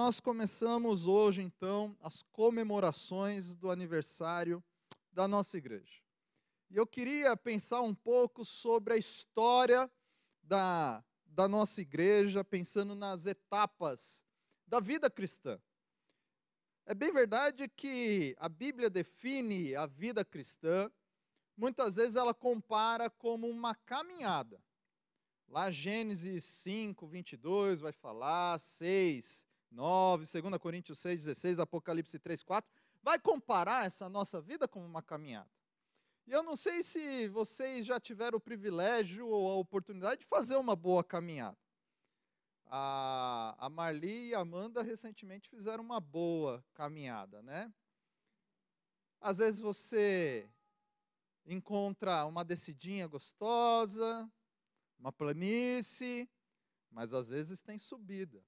nós começamos hoje, então, as comemorações do aniversário da nossa igreja. E eu queria pensar um pouco sobre a história da nossa igreja, pensando nas etapas da vida cristã. É bem verdade que a Bíblia define a vida cristã, muitas vezes ela compara como uma caminhada. Lá Gênesis 5, 22 vai falar, 6, 9, 2 Coríntios 6, 16, Apocalipse 3, 4, vai comparar essa nossa vida como uma caminhada. E eu não sei se vocês já tiveram o privilégio ou a oportunidade de fazer uma boa caminhada. A Marli e a Amanda recentemente fizeram uma boa caminhada, né? Às vezes você encontra uma descidinha gostosa, uma planície, mas às vezes tem subida.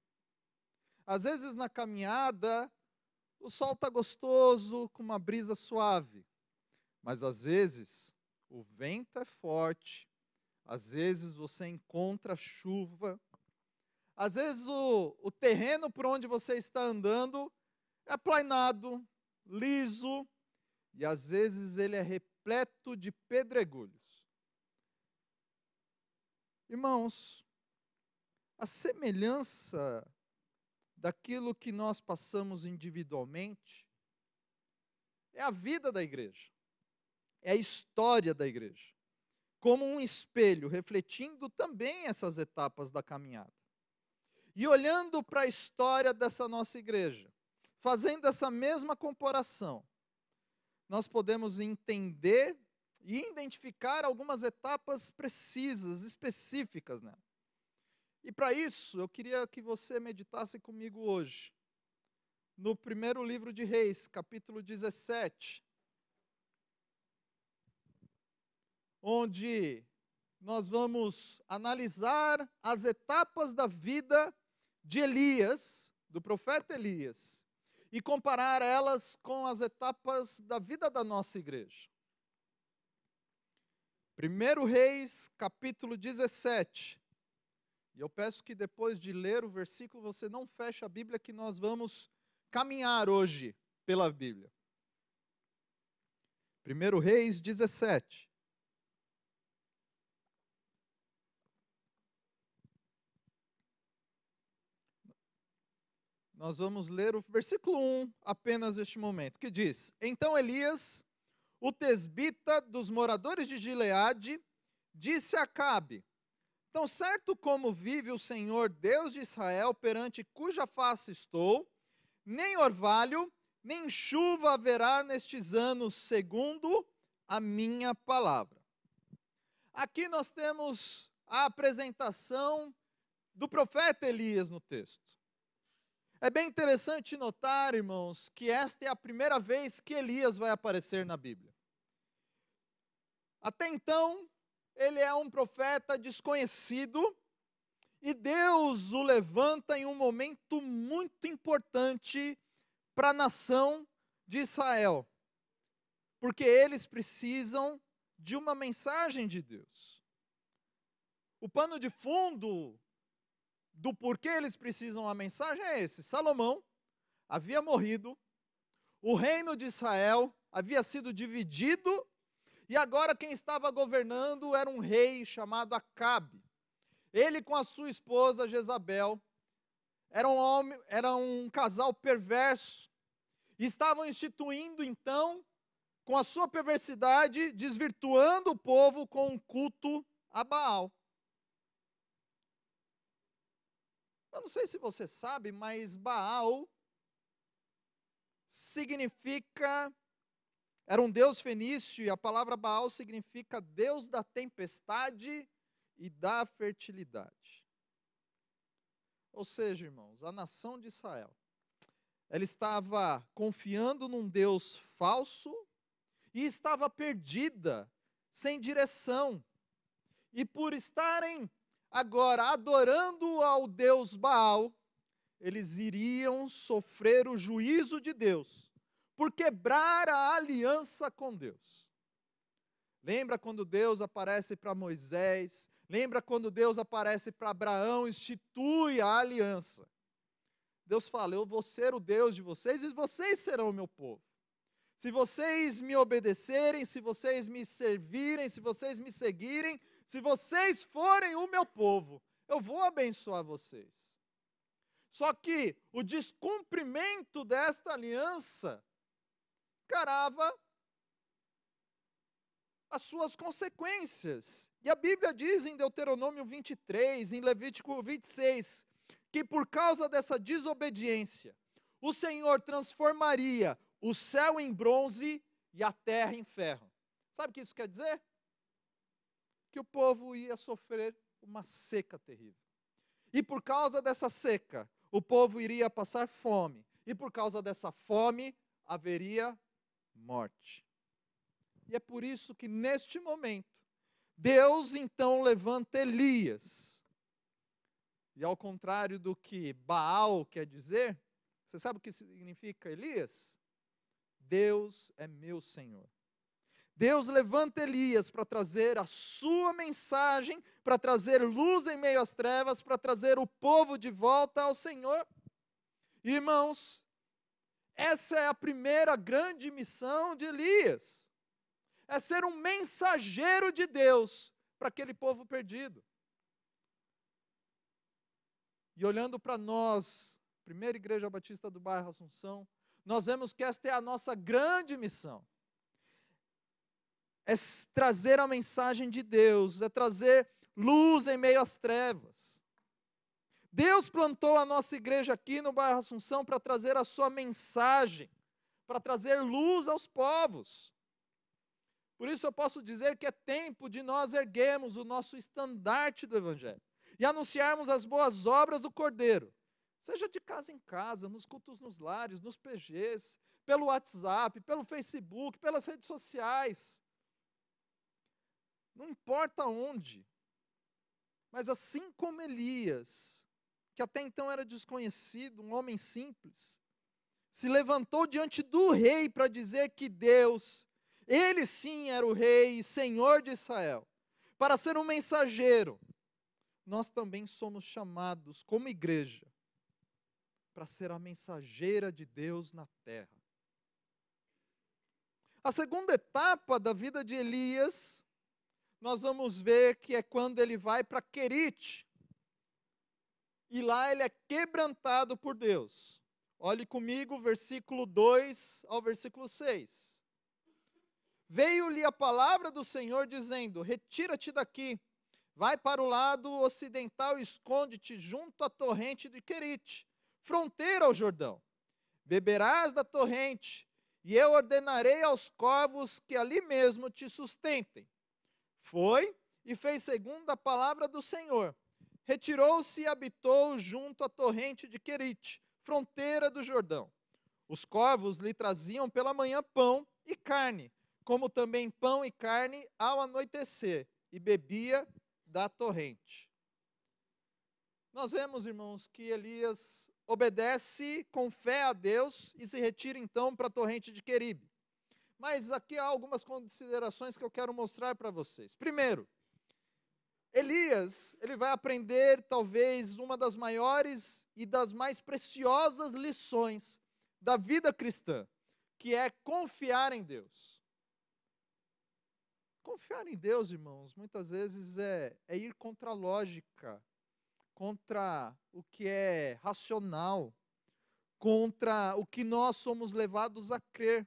Às vezes na caminhada o sol está gostoso, com uma brisa suave, mas às vezes o vento é forte, às vezes você encontra chuva, às vezes o terreno por onde você está andando é aplainado, liso, e às vezes ele é repleto de pedregulhos. Irmãos, a semelhança daquilo que nós passamos individualmente é a vida da igreja, é a história da igreja, como um espelho, refletindo também essas etapas da caminhada. E olhando para a história dessa nossa igreja, fazendo essa mesma comparação, nós podemos entender e identificar algumas etapas precisas, específicas nela. E para isso, eu queria que você meditasse comigo hoje, no primeiro livro de Reis, capítulo 17, onde nós vamos analisar as etapas da vida de Elias, do profeta Elias, e comparar elas com as etapas da vida da nossa igreja. 1 Reis, capítulo 17. E eu peço que depois de ler o versículo, você não feche a Bíblia, que nós vamos caminhar hoje pela Bíblia. 1 Reis 17. Nós vamos ler o versículo 1 apenas neste momento, que diz: Então Elias, o tesbita dos moradores de Gileade, disse a Acabe: Tão certo como vive o Senhor Deus de Israel, perante cuja face estou, nem orvalho, nem chuva haverá nestes anos, segundo a minha palavra. Aqui nós temos a apresentação do profeta Elias no texto. É bem interessante notar, irmãos, que esta é a primeira vez que Elias vai aparecer na Bíblia. Até então, ele é um profeta desconhecido e Deus o levanta em um momento muito importante para a nação de Israel, porque eles precisam de uma mensagem de Deus. O pano de fundo do porquê eles precisam da mensagem é esse: Salomão havia morrido, o reino de Israel havia sido dividido, e agora quem estava governando era um rei chamado Acabe. Ele com a sua esposa Jezabel era um casal perverso, e estavam instituindo então, com a sua perversidade, desvirtuando o povo com um culto a Baal. Eu não sei se você sabe, mas Baal era um deus fenício, e a palavra Baal significa Deus da tempestade e da fertilidade. Ou seja, irmãos, a nação de Israel, ela estava confiando num Deus falso e estava perdida, sem direção. E por estarem agora adorando ao Deus Baal, eles iriam sofrer o juízo de Deus, por quebrar a aliança com Deus. Lembra quando Deus aparece para Moisés? Lembra quando Deus aparece para Abraão, institui a aliança? Deus fala, eu vou ser o Deus de vocês e vocês serão o meu povo. Se vocês me obedecerem, se vocês me servirem, se vocês me seguirem, se vocês forem o meu povo, eu vou abençoar vocês. Só que o descumprimento desta aliança encarava as suas consequências. E a Bíblia diz em Deuteronômio 23, em Levítico 26, que por causa dessa desobediência, o Senhor transformaria o céu em bronze e a terra em ferro. Sabe o que isso quer dizer? Que o povo ia sofrer uma seca terrível. E por causa dessa seca, o povo iria passar fome. E por causa dessa fome, haveria morte. E é por isso que neste momento, Deus então levanta Elias. E ao contrário do que Baal quer dizer, você sabe o que significa Elias? Deus é meu Senhor. Deus levanta Elias para trazer a sua mensagem, para trazer luz em meio às trevas, para trazer o povo de volta ao Senhor. Irmãos, essa é a primeira grande missão de Elias. É ser um mensageiro de Deus para aquele povo perdido. E olhando para nós, Primeira Igreja Batista do Bairro Assunção, nós vemos que esta é a nossa grande missão. É trazer a mensagem de Deus, é trazer luz em meio às trevas. Deus plantou a nossa igreja aqui no Bairro Assunção para trazer a sua mensagem, para trazer luz aos povos. Por isso eu posso dizer que é tempo de nós erguermos o nosso estandarte do Evangelho e anunciarmos as boas obras do Cordeiro, seja de casa em casa, nos cultos nos lares, nos PGs, pelo WhatsApp, pelo Facebook, pelas redes sociais. Não importa onde. Mas assim como Elias, que até então era desconhecido, um homem simples, se levantou diante do rei para dizer que Deus, ele sim era o rei e senhor de Israel, para ser um mensageiro. Nós também somos chamados como igreja para ser a mensageira de Deus na terra. A segunda etapa da vida de Elias, nós vamos ver que é quando ele vai para Querite. E lá ele é quebrantado por Deus. Olhe comigo, versículo 2 ao versículo 6. Veio-lhe a palavra do Senhor dizendo, retira-te daqui, vai para o lado ocidental e esconde-te junto à torrente de Querite, fronteira ao Jordão. Beberás da torrente, e eu ordenarei aos corvos que ali mesmo te sustentem. Foi e fez segundo a palavra do Senhor. Retirou-se e habitou junto à torrente de Querite, fronteira do Jordão. Os corvos lhe traziam pela manhã pão e carne, como também pão e carne ao anoitecer, e bebia da torrente. Nós vemos, irmãos, que Elias obedece com fé a Deus e se retira então para a torrente de Queribe. Mas aqui há algumas considerações que eu quero mostrar para vocês. Primeiro, Elias, ele vai aprender talvez uma das maiores e das mais preciosas lições da vida cristã, que é confiar em Deus. Confiar em Deus, irmãos, muitas vezes é ir contra a lógica, contra o que é racional, contra o que nós somos levados a crer.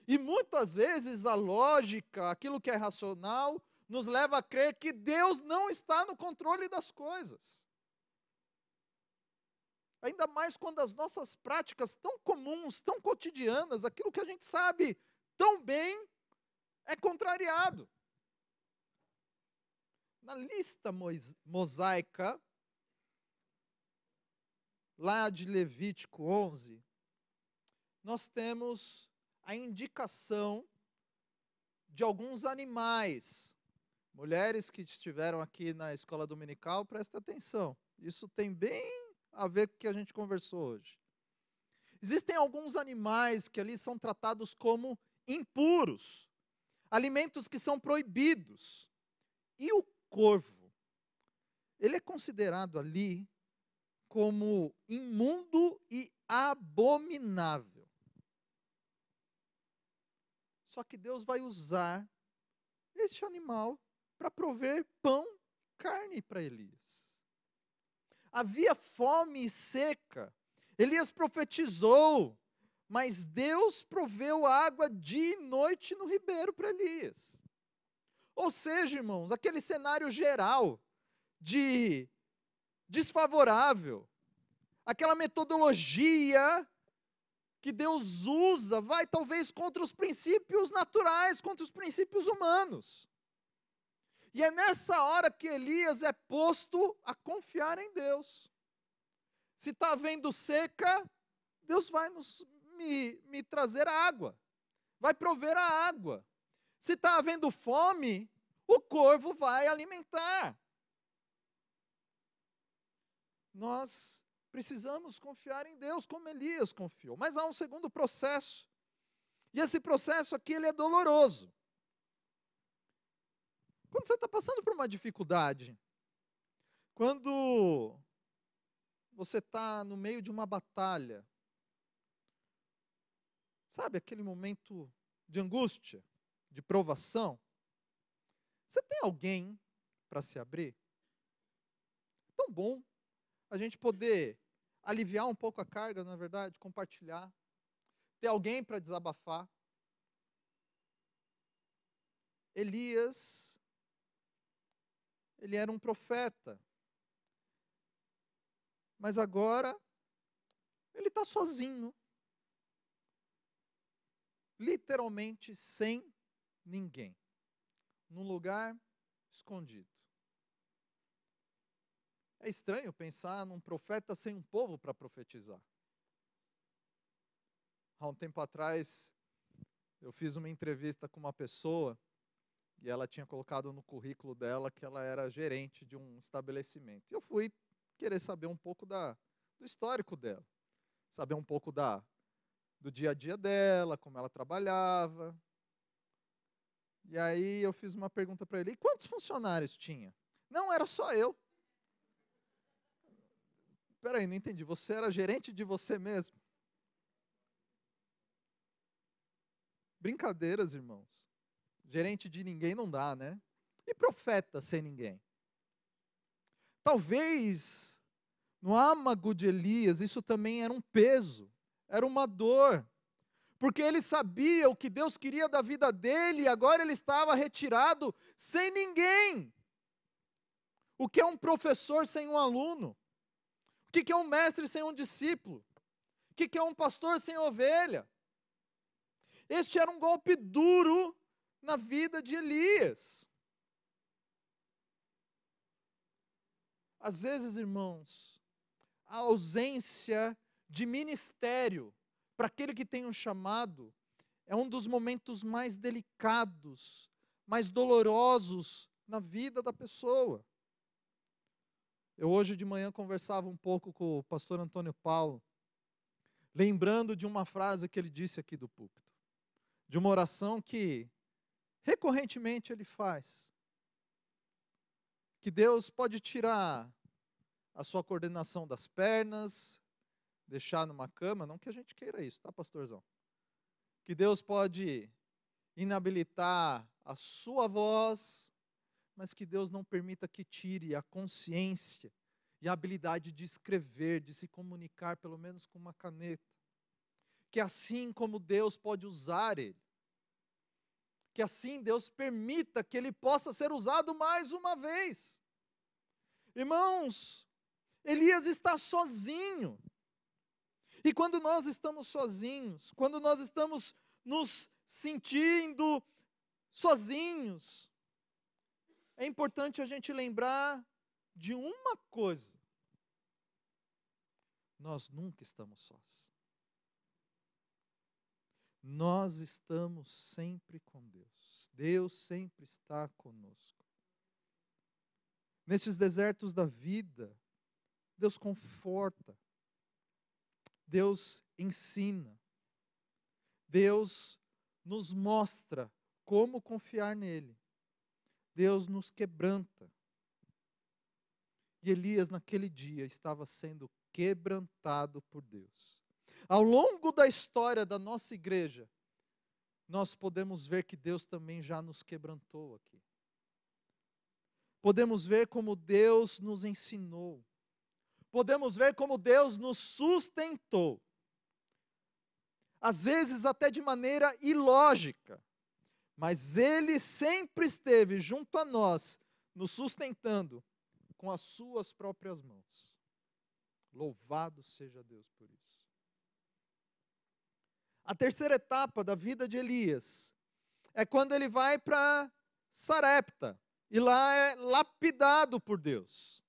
E muitas vezes a lógica, aquilo que é racional, nos leva a crer que Deus não está no controle das coisas. Ainda mais quando as nossas práticas tão comuns, tão cotidianas, aquilo que a gente sabe tão bem, é contrariado. Na lista mosaica, lá de Levítico 11, nós temos a indicação de alguns animais. Mulheres que estiveram aqui na escola dominical, presta atenção. Isso tem bem a ver com o que a gente conversou hoje. Existem alguns animais que ali são tratados como impuros, alimentos que são proibidos. E o corvo, ele é considerado ali como imundo e abominável. Só que Deus vai usar este animal para prover pão, carne para Elias. Havia fome e seca. Elias profetizou, mas Deus proveu água dia e noite no ribeiro para Elias. Ou seja, irmãos, aquele cenário geral de desfavorável, aquela metodologia que Deus usa, vai talvez contra os princípios naturais, contra os princípios humanos. E é nessa hora que Elias é posto a confiar em Deus. Se está havendo seca, Deus vai me trazer água, vai prover a água. Se está havendo fome, o corvo vai alimentar. Nós precisamos confiar em Deus, como Elias confiou. Mas há um segundo processo. E esse processo aqui, ele é doloroso. Quando você está passando por uma dificuldade, quando você está no meio de uma batalha, sabe aquele momento de angústia, de provação? Você tem alguém para se abrir? É tão bom a gente poder aliviar um pouco a carga, não é verdade? Compartilhar. Ter alguém para desabafar. Elias, ele era um profeta. Mas agora, ele está sozinho. Literalmente sem ninguém. Num lugar escondido. É estranho pensar num profeta sem um povo para profetizar. Há um tempo atrás, eu fiz uma entrevista com uma pessoa e ela tinha colocado no currículo dela que ela era gerente de um estabelecimento. E eu fui querer saber um pouco do histórico dela, saber um pouco do dia a dia dela, como ela trabalhava. E aí eu fiz uma pergunta para ele: e quantos funcionários tinha? Não, era só eu. Peraí, não entendi. Você era gerente de você mesmo? Brincadeiras, irmãos. Gerente de ninguém não dá, né? E profeta sem ninguém? Talvez, no âmago de Elias, isso também era um peso, era uma dor. Porque ele sabia o que Deus queria da vida dele e agora ele estava retirado sem ninguém. O que é um professor sem um aluno? O que é um mestre sem um discípulo? O que é um pastor sem ovelha? Este era um golpe duro na vida de Elias. Às vezes, irmãos, a ausência de ministério para aquele que tem um chamado é um dos momentos mais delicados, mais dolorosos na vida da pessoa. Eu hoje de manhã conversava um pouco com o pastor Antônio Paulo, lembrando de uma frase que ele disse aqui do púlpito, de uma oração que recorrentemente ele faz, que Deus pode tirar a sua coordenação das pernas, deixar numa cama, não que a gente queira isso, tá, pastorzão? Que Deus pode inabilitar a sua voz, mas que Deus não permita que tire a consciência e a habilidade de escrever, de se comunicar, pelo menos com uma caneta. Que assim como Deus pode usar ele, que assim Deus permita que ele possa ser usado mais uma vez. Irmãos, Elias está sozinho. E quando nós estamos sozinhos, quando nós estamos nos sentindo sozinhos, é importante a gente lembrar de uma coisa: nós nunca estamos sós. Nós estamos sempre com Deus. Deus sempre está conosco. Nesses desertos da vida, Deus conforta, Deus ensina, Deus nos mostra como confiar nele, Deus nos quebranta. E Elias, naquele dia, estava sendo quebrantado por Deus. Ao longo da história da nossa igreja, nós podemos ver que Deus também já nos quebrantou aqui. Podemos ver como Deus nos ensinou. Podemos ver como Deus nos sustentou. Às vezes até de maneira ilógica, mas Ele sempre esteve junto a nós, nos sustentando com as suas próprias mãos. Louvado seja Deus por isso. A terceira etapa da vida de Elias é quando ele vai para Sarepta, e lá é lapidado por Deus.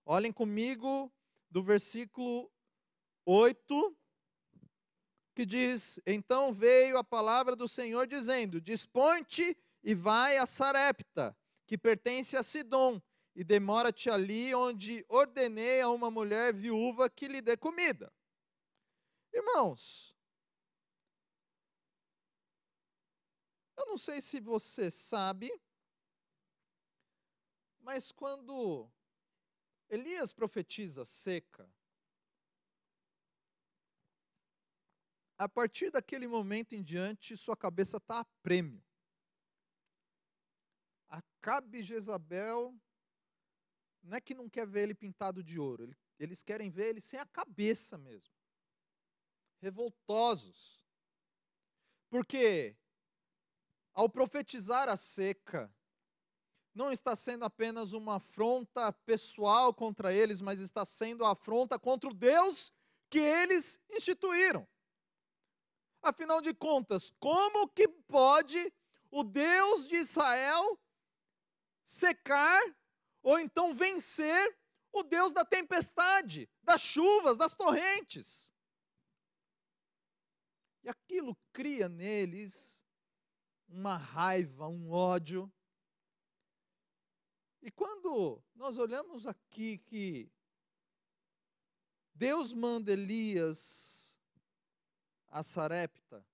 Olhem comigo do versículo 8, que diz: Então veio a palavra do Senhor dizendo: Dispõe-te e vai a Sarepta, que pertence a Sidom, e demora-te ali onde ordenei a uma mulher viúva que lhe dê comida. Irmãos, eu não sei se você sabe, mas quando Elias profetiza seca, a partir daquele momento em diante, sua cabeça está a prêmio. Acabe e Jezabel, não é que não quer ver ele pintado de ouro, eles querem ver ele sem a cabeça mesmo. Revoltosos. Porque, ao profetizar a seca, não está sendo apenas uma afronta pessoal contra eles, mas está sendo a afronta contra o Deus que eles instituíram. Afinal de contas, como que pode o Deus de Israel secar ou então vencer o Deus da tempestade, das chuvas, das torrentes? E aquilo cria neles uma raiva, um ódio. E quando nós olhamos aqui que Deus manda Elias a Sarepta,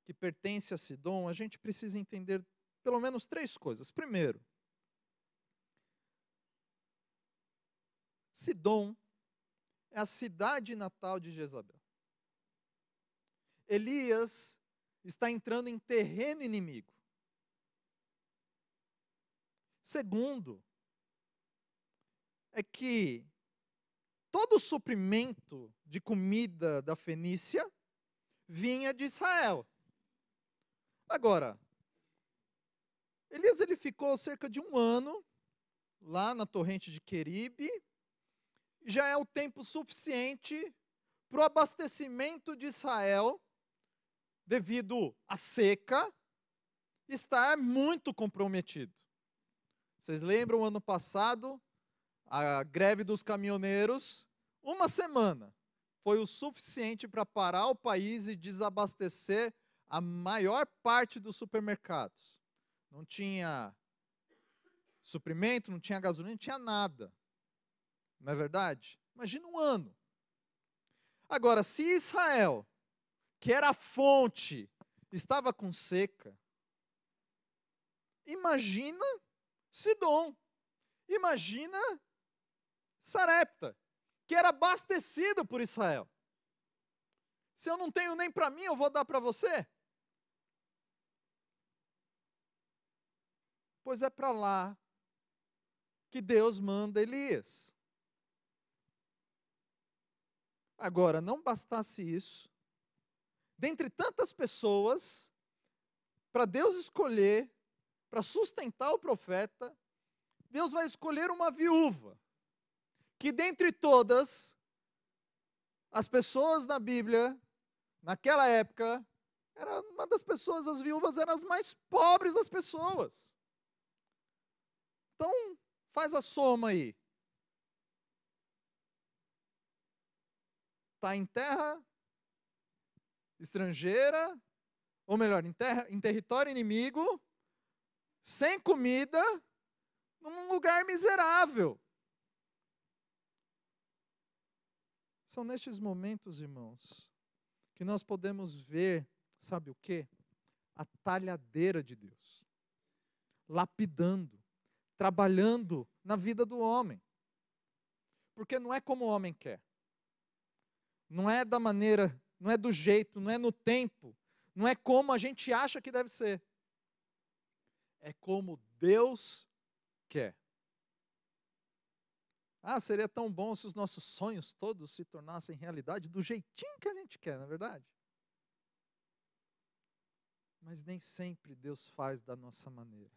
que pertence a Sidom, a gente precisa entender pelo menos três coisas. Primeiro, Sidom é a cidade natal de Jezabel. Elias está entrando em terreno inimigo. Segundo, é que todo o suprimento de comida da Fenícia vinha de Israel. Agora, Elias ele ficou cerca de 1 ano lá na torrente de Queribe, já é o tempo suficiente para o abastecimento de Israel, devido à seca, estar muito comprometido. Vocês lembram, ano passado, a greve dos caminhoneiros, 1 semana, foi o suficiente para parar o país e desabastecer a maior parte dos supermercados. Não tinha suprimento, não tinha gasolina, não tinha nada. Não é verdade? Imagina 1 ano. Agora, se Israel, que era a fonte, estava com seca, imagina Sidom, imagina Sarepta, que era abastecido por Israel. Se eu não tenho nem para mim, eu vou dar para você? Pois é para lá que Deus manda Elias. Agora, não bastasse isso, dentre tantas pessoas, para Deus escolher, para sustentar o profeta, Deus vai escolher uma viúva, que dentre todas as pessoas na Bíblia, naquela época, era uma das pessoas, as viúvas eram as mais pobres das pessoas. Então, faz a soma aí. Está em terra estrangeira, ou melhor, em território inimigo, sem comida, num lugar miserável. São nestes momentos, irmãos, que nós podemos ver, sabe o quê? A talhadeira de Deus, lapidando, trabalhando na vida do homem. Porque não é como o homem quer. não é da maneira, não é do jeito, não é no tempo, não é como a gente acha que deve ser. É como Deus quer. Ah, seria tão bom se os nossos sonhos todos se tornassem realidade do jeitinho que a gente quer, não é verdade? Mas nem sempre Deus faz da nossa maneira.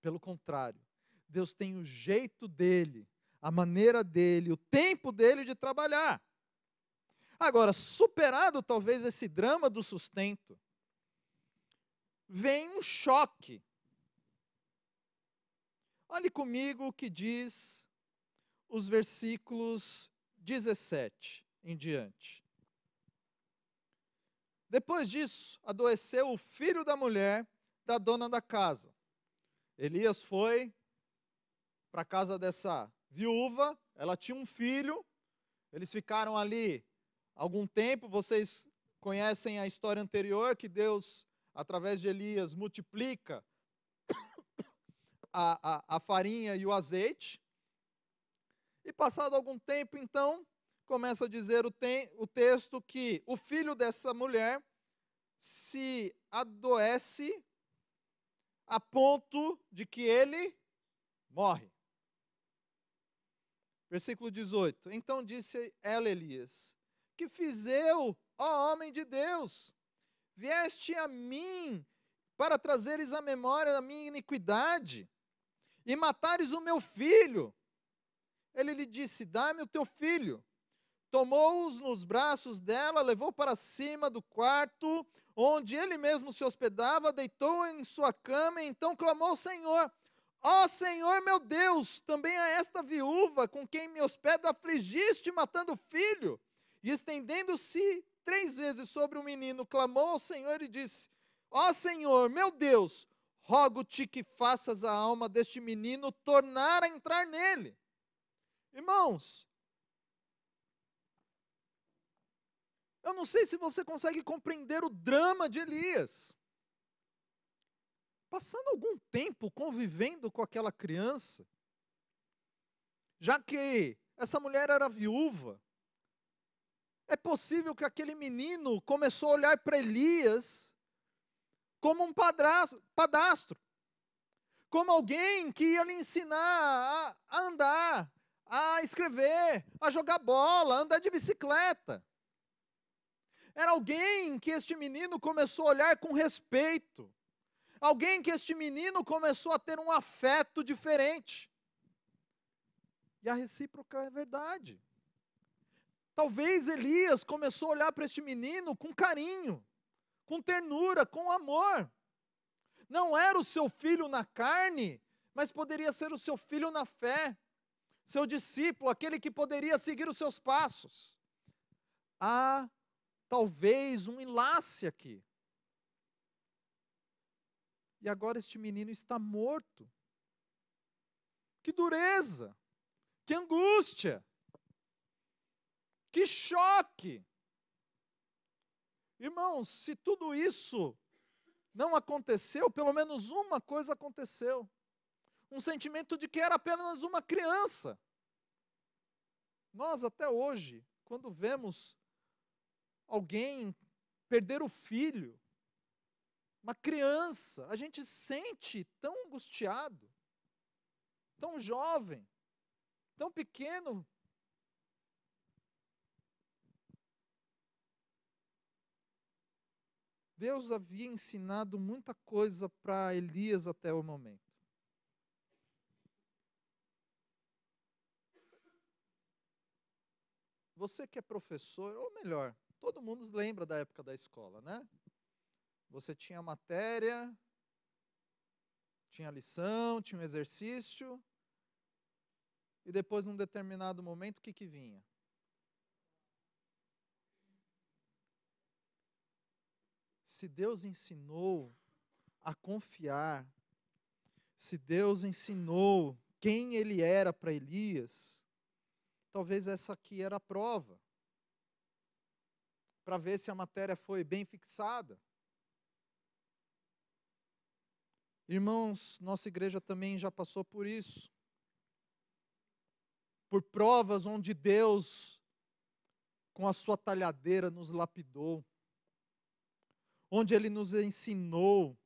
Pelo contrário, Deus tem o jeito dele, a maneira dele, o tempo dele de trabalhar. Agora, superado talvez esse drama do sustento, vem um choque. Olhe comigo o que diz os versículos 17 em diante. Depois disso, adoeceu o filho da mulher da dona da casa. Elias foi para a casa dessa viúva, ela tinha um filho, eles ficaram ali algum tempo, vocês conhecem a história anterior, que Deus, através de Elias, multiplica a farinha e o azeite. E passado algum tempo, então, começa a dizer o texto que o filho dessa mulher se adoece a ponto de que ele morre. Versículo 18. Então disse ela, Elias: que fiz eu, ó homem de Deus? Vieste a mim para trazeres à memória a minha iniquidade e matares o meu filho. Ele lhe disse: dá-me o teu filho. Tomou-os nos braços dela, levou para cima do quarto, onde ele mesmo se hospedava, deitou em sua cama, e então clamou ao Senhor: ó Senhor meu Deus, também a esta viúva com quem me hospedo afligiste, matando o filho. E estendendo-se 3 vezes sobre o menino, clamou ao Senhor e disse: ó Senhor meu Deus, rogo-te que faças a alma deste menino tornar a entrar nele. Irmãos, eu não sei se você consegue compreender o drama de Elias. Passando algum tempo convivendo com aquela criança, já que essa mulher era viúva, é possível que aquele menino começou a olhar para Elias como um padastro, como alguém que ia lhe ensinar a andar, a escrever, a jogar bola, a andar de bicicleta. Era alguém que este menino começou a olhar com respeito. Alguém que este menino começou a ter um afeto diferente. E a recíproca é verdade. Talvez Elias começou a olhar para este menino com carinho, com ternura, com amor. Não era o seu filho na carne, mas poderia ser o seu filho na fé, seu discípulo, aquele que poderia seguir os seus passos. Há talvez um enlace aqui. E agora este menino está morto. Que dureza, que angústia, que choque. Irmãos, se tudo isso não aconteceu, pelo menos uma coisa aconteceu. Um sentimento de que era apenas uma criança. Nós até hoje, quando vemos alguém perder o filho, uma criança, a gente sente tão angustiado, tão jovem, tão pequeno. Deus havia ensinado muita coisa para Elias até o momento. Você que é professor, ou melhor, todo mundo lembra da época da escola, né? Você tinha matéria, tinha lição, tinha um exercício, e depois, num determinado momento, o que vinha? Se Deus ensinou a confiar, se Deus ensinou quem ele era para Elias, talvez essa aqui era a prova, para ver se a matéria foi bem fixada. Irmãos, nossa igreja também já passou por isso. Por provas onde Deus com a sua talhadeira nos lapidou, onde Ele nos ensinou,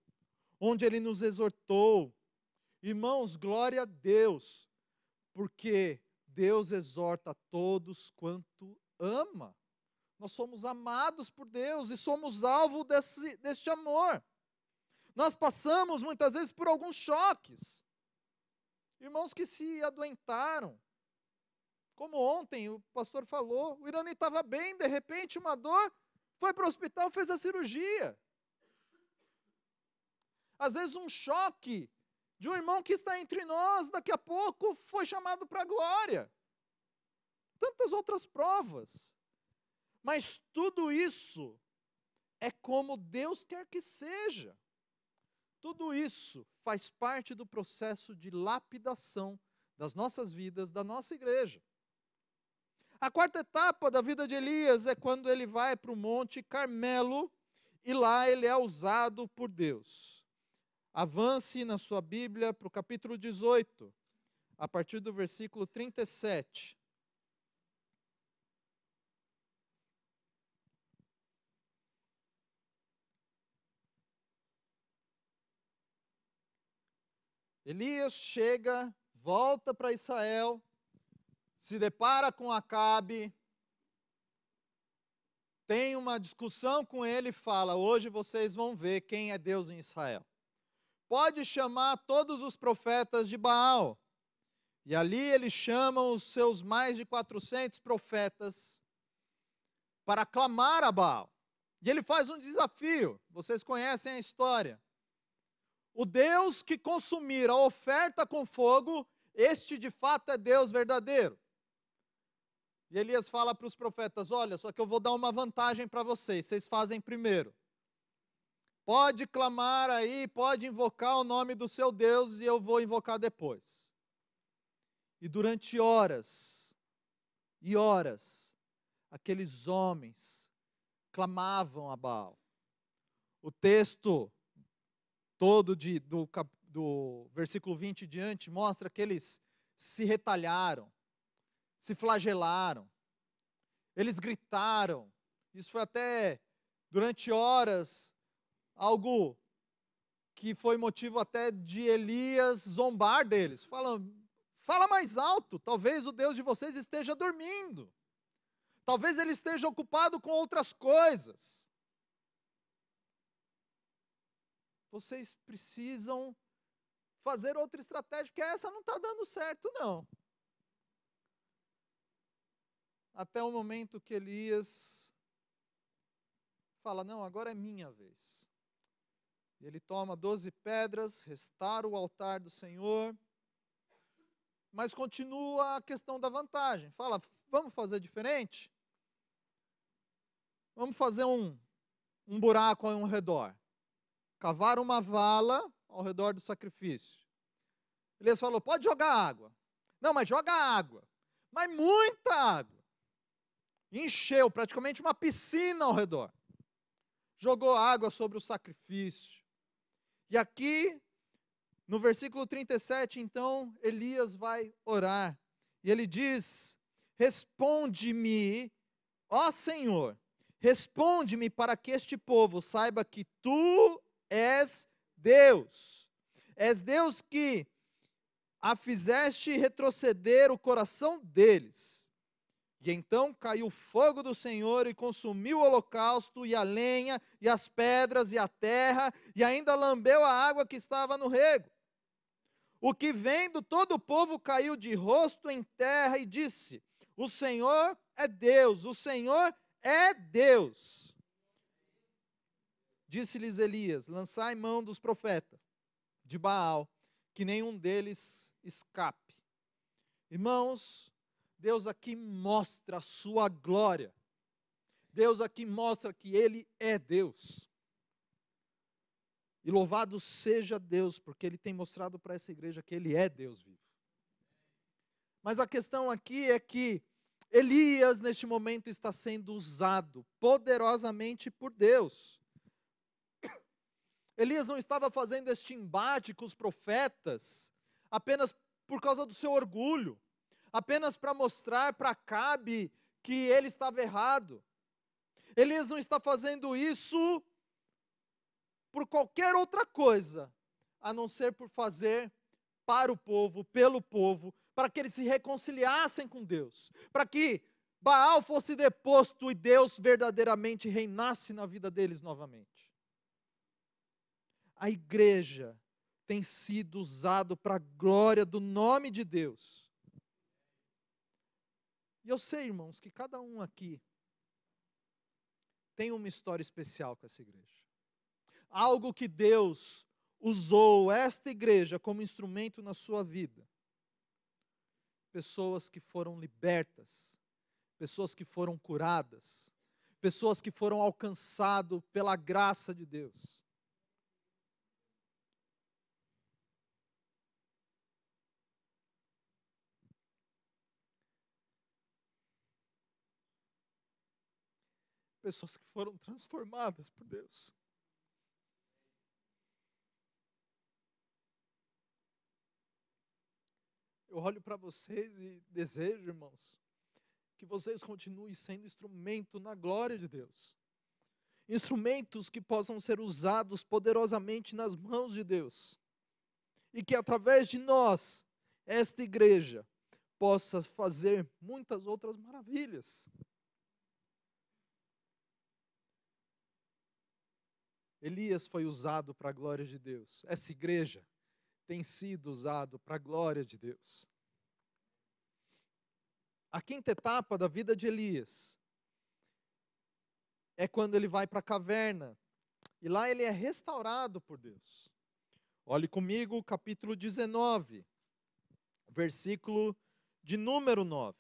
onde Ele nos exortou. Irmãos, glória a Deus, porque Deus exorta a todos quanto ama. Nós somos amados por Deus e somos alvo deste amor. Nós passamos muitas vezes por alguns choques. Irmãos que se adoentaram. Como ontem o pastor falou, o Irani estava bem, de repente uma dor, foi para o hospital, fez a cirurgia. Às vezes um choque de um irmão que está entre nós, daqui a pouco foi chamado para a glória. Tantas outras provas. Mas tudo isso é como Deus quer que seja. Tudo isso faz parte do processo de lapidação das nossas vidas, da nossa igreja. A quarta etapa da vida de Elias é quando ele vai para o Monte Carmelo e lá ele é usado por Deus. Avance na sua Bíblia para o capítulo 18, a partir do versículo 37. Elias chega, volta para Israel, se depara com Acabe, tem uma discussão com ele e fala: hoje vocês vão ver quem é Deus em Israel. Pode chamar todos os profetas de Baal. E ali ele chama os seus mais de 400 profetas para clamar a Baal. E ele faz um desafio, vocês conhecem a história. O Deus que consumir a oferta com fogo, este de fato é Deus verdadeiro. E Elias fala para os profetas: olha, só que eu vou dar uma vantagem para vocês fazem primeiro. Pode clamar aí, pode invocar o nome do seu Deus e eu vou invocar depois. E durante horas e horas, aqueles homens clamavam a Baal. O texto todo do versículo 20 em diante mostra que eles se retalharam, se flagelaram, eles gritaram. Isso foi até durante horas algo que foi motivo até de Elias zombar deles, falando: fala mais alto, talvez o Deus de vocês esteja dormindo, talvez ele esteja ocupado com outras coisas. Vocês precisam fazer outra estratégia, porque essa não está dando certo, não. Até o momento que Elias fala: não, agora é minha vez. E ele toma 12 pedras, restaura o altar do Senhor, mas continua a questão da vantagem. Fala: vamos fazer diferente? Vamos fazer um buraco ao redor. Cavar uma vala ao redor do sacrifício. Elias falou: pode jogar água. Não, mas joga água. Mas muita água. Encheu praticamente uma piscina ao redor. Jogou água sobre o sacrifício. E aqui, no versículo 37, então, Elias vai orar. E ele diz: responde-me, ó Senhor, responde-me para que este povo saiba que tu és Deus. És Deus que a fizeste retroceder o coração deles. E então caiu o fogo do Senhor e consumiu o holocausto, e a lenha, e as pedras, e a terra, e ainda lambeu a água que estava no rego. O que vendo todo o povo caiu de rosto em terra e disse: o Senhor é Deus, o Senhor é Deus. Disse-lhes Elias: lançai mão dos profetas de Baal, que nenhum deles escape. Irmãos, Deus aqui mostra a sua glória. Deus aqui mostra que Ele é Deus. E louvado seja Deus, porque Ele tem mostrado para essa igreja que Ele é Deus vivo. Mas a questão aqui é que Elias, neste momento, está sendo usado poderosamente por Deus. Elias não estava fazendo este embate com os profetas apenas por causa do seu orgulho, apenas para mostrar para Acabe que ele estava errado. Elias não está fazendo isso por qualquer outra coisa, a não ser por fazer para o povo, pelo povo, para que eles se reconciliassem com Deus, para que Baal fosse deposto e Deus verdadeiramente reinasse na vida deles novamente. A igreja tem sido usado para a glória do nome de Deus. E eu sei, irmãos, que cada um aqui tem uma história especial com essa igreja. Algo que Deus usou esta igreja como instrumento na sua vida. Pessoas que foram libertas, pessoas que foram curadas, pessoas que foram alcançadas pela graça de Deus. Pessoas que foram transformadas por Deus. Eu olho para vocês e desejo, irmãos, que vocês continuem sendo instrumento na glória de Deus. Instrumentos que possam ser usados poderosamente nas mãos de Deus. E que através de nós, esta igreja, possa fazer muitas outras maravilhas. Elias foi usado para a glória de Deus. Essa igreja tem sido usado para a glória de Deus. A quinta etapa da vida de Elias é quando ele vai para a caverna. E lá ele é restaurado por Deus. Olhe comigo o capítulo 19, versículo de número 9.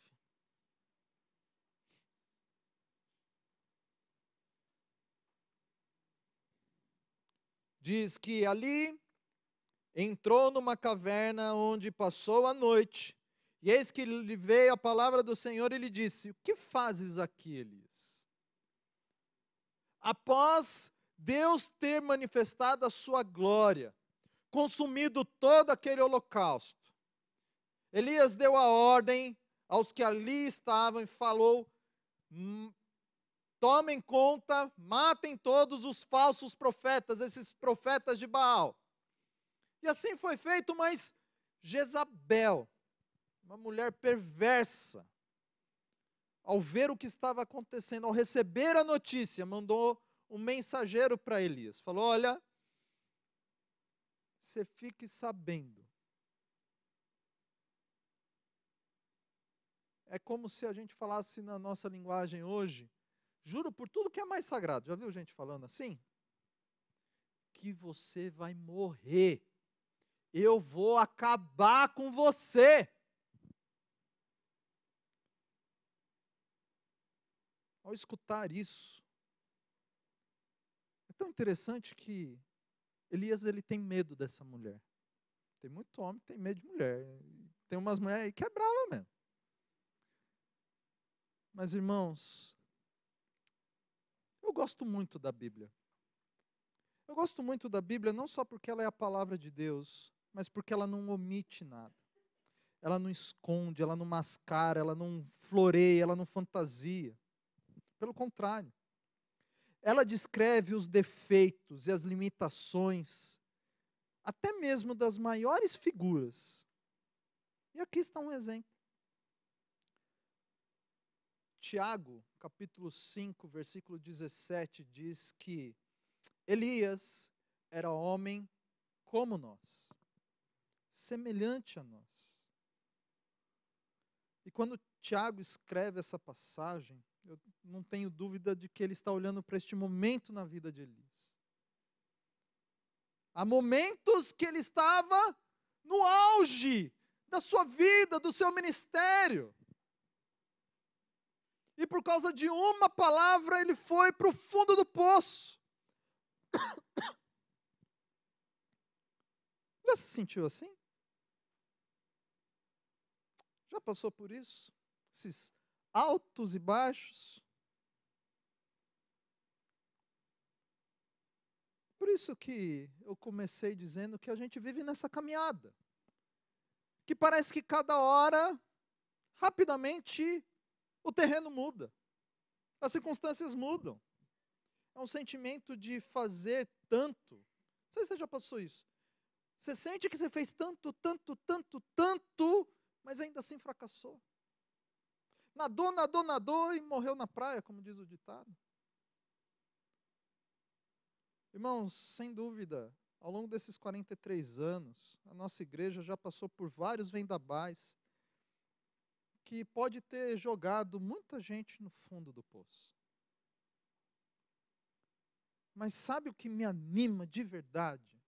Diz que ali entrou numa caverna onde passou a noite, e eis que lhe veio a palavra do Senhor e lhe disse: o que fazes aqui, Elias? Após Deus ter manifestado a sua glória, consumido todo aquele holocausto, Elias deu a ordem aos que ali estavam e falou: tomem conta, matem todos os falsos profetas, esses profetas de Baal. E assim foi feito, mas Jezabel, uma mulher perversa, ao ver o que estava acontecendo, ao receber a notícia, mandou um mensageiro para Elias. Falou: olha, você fique sabendo. É como se a gente falasse na nossa linguagem hoje, juro por tudo que é mais sagrado. Já viu gente falando assim? Que você vai morrer. Eu vou acabar com você. Ao escutar isso, é tão interessante que Elias ele tem medo dessa mulher. Tem muito homem que tem medo de mulher. Tem umas mulheres aí que é brava mesmo. Mas, irmãos, eu gosto muito da Bíblia. Eu gosto muito da Bíblia não só porque ela é a palavra de Deus, mas porque ela não omite nada. Ela não esconde, ela não mascara, ela não floreia, ela não fantasia. Pelo contrário. Ela descreve os defeitos e as limitações, até mesmo das maiores figuras. E aqui está um exemplo. Tiago, capítulo 5, versículo 17, diz que Elias era homem como nós, semelhante a nós. E quando Tiago escreve essa passagem, eu não tenho dúvida de que ele está olhando para este momento na vida de Elias. Há momentos que ele estava no auge da sua vida, do seu ministério. E por causa de uma palavra, ele foi para o fundo do poço. Já se sentiu assim? Já passou por isso? Esses altos e baixos? Por isso que eu comecei dizendo que a gente vive nessa caminhada. Que parece que cada hora, rapidamente, o terreno muda, as circunstâncias mudam. É um sentimento de fazer tanto. Não sei se você já passou isso. Você sente que você fez tanto, tanto, tanto, tanto, mas ainda assim fracassou. Nadou, nadou, nadou e morreu na praia, como diz o ditado. Irmãos, sem dúvida, ao longo desses 43 anos, a nossa igreja já passou por vários vendavais que pode ter jogado muita gente no fundo do poço. Mas sabe o que me anima de verdade?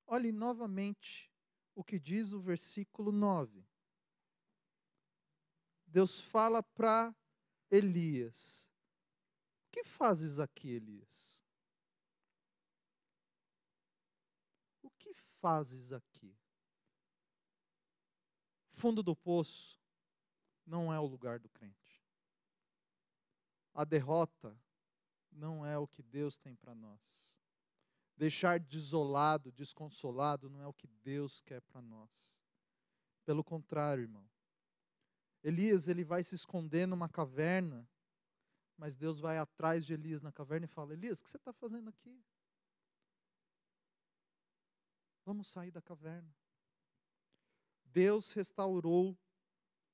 Olhe novamente o que diz o versículo 9. Deus fala para Elias: o que fazes aqui, Elias? O que fazes aqui? Fundo do poço não é o lugar do crente. A derrota não é o que Deus tem para nós. Deixar desolado, desconsolado, não é o que Deus quer para nós. Pelo contrário, irmão. Elias, ele vai se esconder numa caverna, mas Deus vai atrás de Elias na caverna e fala: Elias, o que você está fazendo aqui? Vamos sair da caverna. Deus restaurou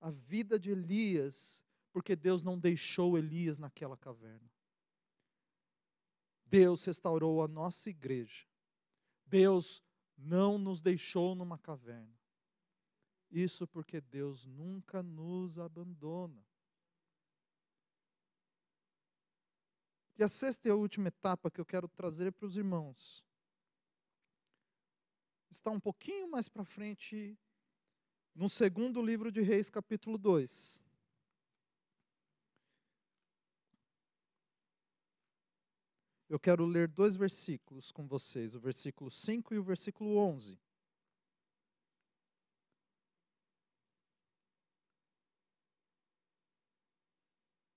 a vida de Elias, porque Deus não deixou Elias naquela caverna. Deus restaurou a nossa igreja. Deus não nos deixou numa caverna. Isso porque Deus nunca nos abandona. E a sexta e a última etapa que eu quero trazer para os irmãos está um pouquinho mais para frente, no segundo livro de Reis, capítulo 2. Eu quero ler 2 versículos com vocês, o versículo 5 e o versículo 11.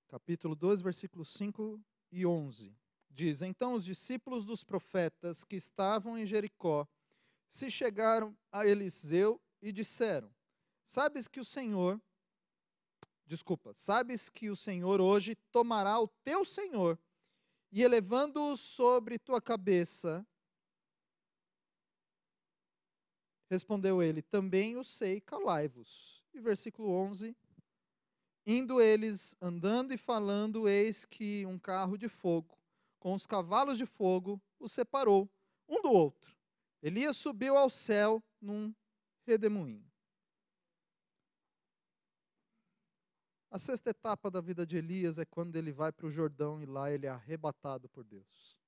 Capítulo 2, versículos 5 e 11. Diz: Então os discípulos dos profetas que estavam em Jericó se chegaram a Eliseu e disseram: Sabes que o Senhor hoje tomará o teu senhor e elevando-o sobre tua cabeça. Respondeu ele: Também o sei, calai-vos. E versículo 11. Indo eles, andando e falando, eis que um carro de fogo, com os cavalos de fogo, os separou, um do outro. Elias subiu ao céu num redemoinho. A sexta etapa da vida de Elias é quando ele vai para o Jordão e lá ele é arrebatado por Deus.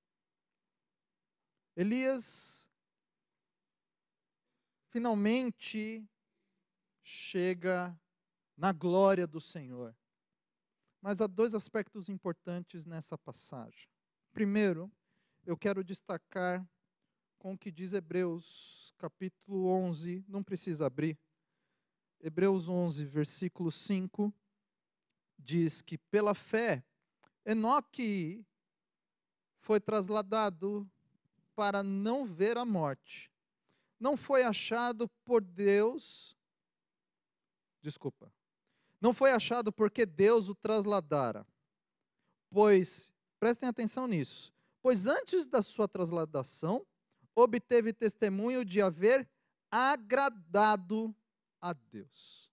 Elias finalmente chega na glória do Senhor. Mas há 2 aspectos importantes nessa passagem. Primeiro, eu quero destacar com o que diz Hebreus, capítulo 11, não precisa abrir. Hebreus 11, versículo 5, diz que pela fé, Enoque foi trasladado para não ver a morte. Não foi achado por Deus, não foi achado porque Deus o trasladara. Pois, prestem atenção nisso, pois antes da sua trasladação, obteve testemunho de haver agradado a Deus.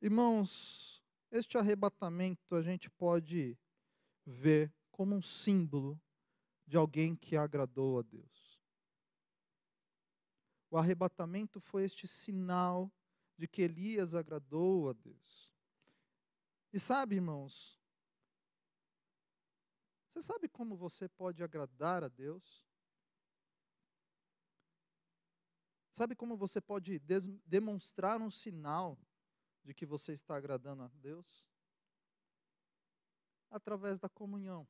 Irmãos, este arrebatamento a gente pode ver como um símbolo de alguém que agradou a Deus. O arrebatamento foi este sinal de que Elias agradou a Deus. E sabe, irmãos, você sabe como você pode agradar a Deus? Sabe como você pode demonstrar um sinal de que você está agradando a Deus? Através da comunhão.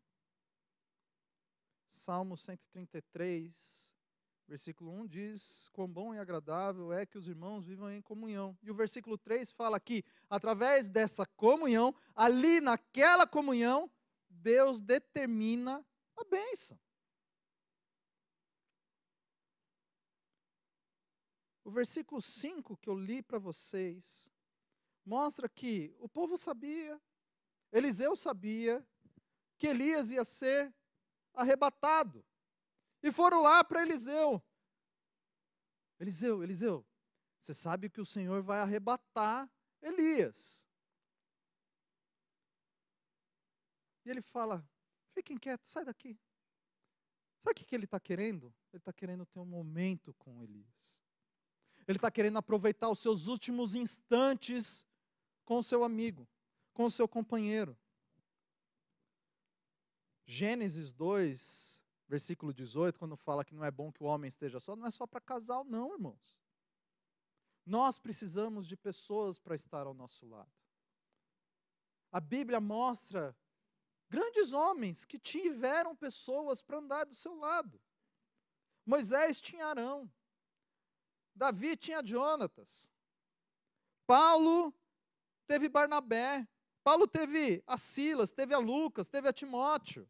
Salmo 133, versículo 1 diz: Quão bom e agradável é que os irmãos vivam em comunhão. E o versículo 3 fala que, através dessa comunhão, ali naquela comunhão, Deus determina a bênção. O versículo 5 que eu li para vocês mostra que o povo sabia, Eliseu sabia, que Elias ia ser arrebatado. E foram lá para Eliseu. Eliseu, você sabe que o Senhor vai arrebatar Elias. E ele fala, fiquem quietos, sai daqui. Sabe o que ele está querendo? Ele está querendo ter um momento com Elias. Ele está querendo aproveitar os seus últimos instantes com o seu amigo, com o seu companheiro. Gênesis 2, versículo 18, quando fala que não é bom que o homem esteja só, não é só para casal não, irmãos. Nós precisamos de pessoas para estar ao nosso lado. A Bíblia mostra grandes homens que tiveram pessoas para andar do seu lado. Moisés tinha Arão. Davi tinha Jonatas. Paulo teve Barnabé. Paulo teve a Silas, teve a Lucas, teve a Timóteo.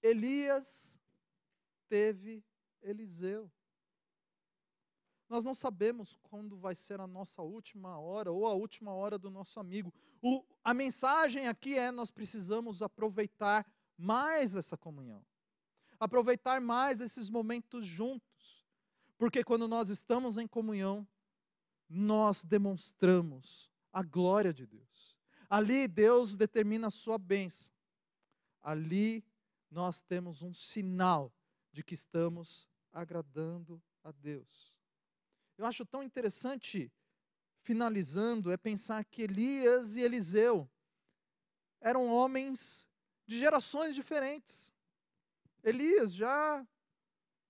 Elias teve Eliseu. Nós não sabemos quando vai ser a nossa última hora ou a última hora do nosso amigo. A mensagem aqui é: nós precisamos aproveitar mais essa comunhão. Aproveitar mais esses momentos juntos. Porque quando nós estamos em comunhão, nós demonstramos a glória de Deus. Ali Deus determina a sua bênção. Ali nós temos um sinal de que estamos agradando a Deus. Eu acho tão interessante, finalizando, é pensar que Elias e Eliseu eram homens de gerações diferentes. Elias já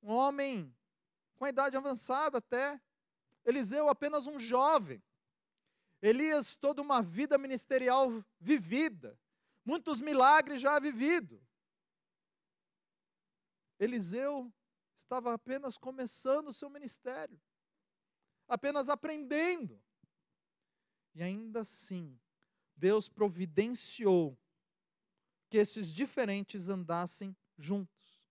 um homem com a idade avançada até. Eliseu apenas um jovem. Elias toda uma vida ministerial vivida. Muitos milagres já vivido. Eliseu estava apenas começando o seu ministério. Apenas aprendendo. E ainda assim, Deus providenciou que esses diferentes andassem juntos.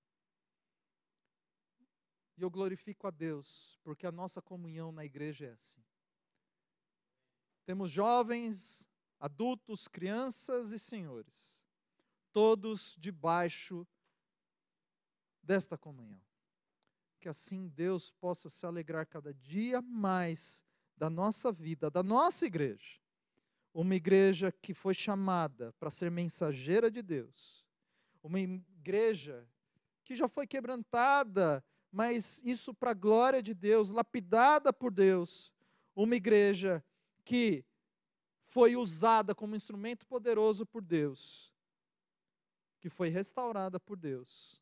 E eu glorifico a Deus, porque a nossa comunhão na igreja é assim. Temos jovens, adultos, crianças e senhores, todos debaixo desta comunhão. Que assim Deus possa se alegrar cada dia mais da nossa vida, da nossa igreja. Uma igreja que foi chamada para ser mensageira de Deus. Uma igreja que já foi quebrantada, mas isso para a glória de Deus, lapidada por Deus. Uma igreja que foi usada como instrumento poderoso por Deus, que foi restaurada por Deus,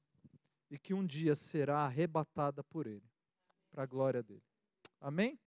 e que um dia será arrebatada por Ele, para a glória dEle. Amém?